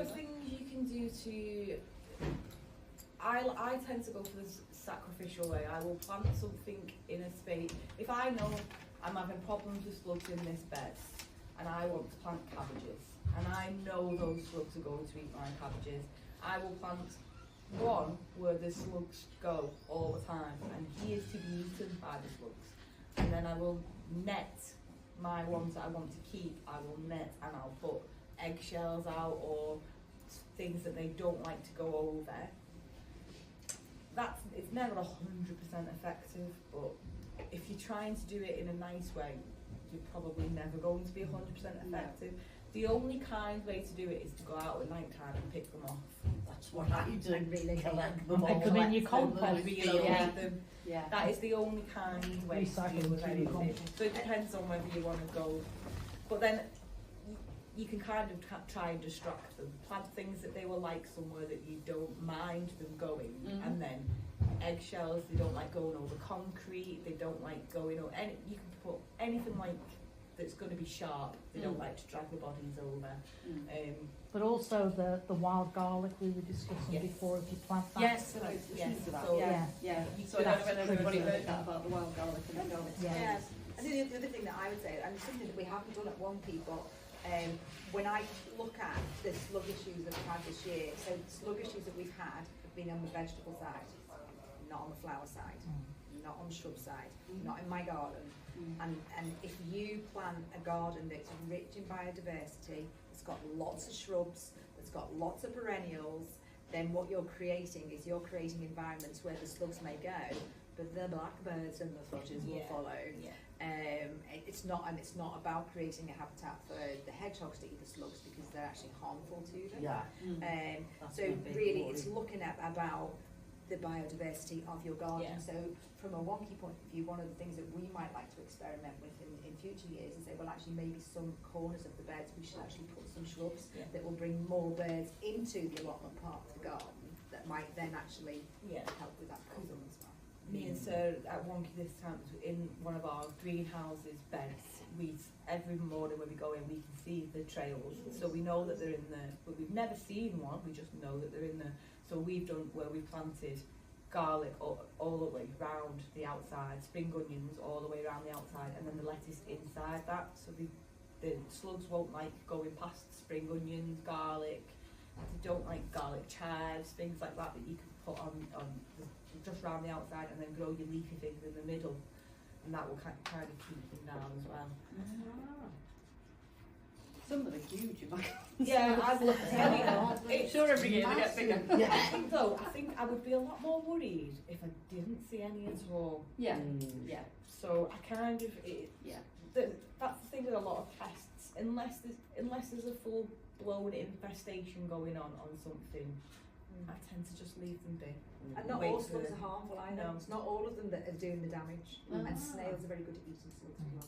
are things you can do to. I tend to go for the sacrificial way. I will plant something in a space. If I know I'm having problems with slugs in this bed, and I want to plant cabbages, and I know those slugs are going to eat my cabbages, I will plant one where the slugs go all the time, and he is to be eaten by the slugs. And then I will net my ones that I want to keep. I will net, and I'll put eggshells out or things that they don't like to go over. It's never 100% effective, but if you're trying to do it in a nice way, you're probably never going to be 100% effective. The only kind way to do it is to go out at night time and pick them off. That's what I do. And really collect them pick all. them in your compost. Relocate them. Yeah. That is the only kind way to deal with anything. So it depends on whether you want to go. But then you can kind of try and distract them. Plant things that they will like somewhere that you don't mind them going. And then eggshells, they don't like going over concrete, they don't like going over you can put anything like that's going to be sharp. They don't like to drag the bodies over. But also the wild garlic we were discussing before, if you plant that. Yes, So, So so I don't know if everybody heard that about the wild garlic and the garlic. Yes. I think the other thing that I would say, and something that we haven't done at Wonky, but when I look at the slug issues that we've had this year, so slug issues that we've had have been on the vegetable side, not on the flower side, not on the shrub side, not in my garden. And if you plant a garden that's rich in biodiversity, it's got lots of shrubs, it's got lots of perennials, then what you're creating is you're creating environments where the slugs may go, but the blackbirds and the thrushes will follow. It's not about creating a habitat for the hedgehogs to eat the slugs, because they're actually harmful to them. So really, it's looking at about the biodiversity of your garden. So from a Wonky point of view, one of the things that we might like to experiment with in future years is say, well, actually maybe some corners of the beds we should actually put some shrubs that will bring more birds into the allotment part of the garden that might then actually help with that problem as well. Me and Sarah at Wonky this time, in one of our greenhouses beds, every morning when we go in, we can see the trails. So we know that they're in there, but we've never seen one, we just know that they're in there. So we've done where we planted garlic all the way round the outside, spring onions all the way around the outside, and then the lettuce inside that. So the slugs won't like going past spring onions, garlic. They don't like garlic chives, things like that you can put on just around the outside, and then grow your leafy things in the middle, and that will kind of keep them down as well. Some of them are huge. I've looked at it. I'm sure every year they get bigger. I think I would be a lot more worried if I didn't see any at all. So I kind of that's the thing with a lot of pests. Unless there's a full blown infestation going on something, I tend to just leave them be. And not all slugs are harmful either. No. It's not all of them that are doing the damage. And snails are very good at eating slugs as well.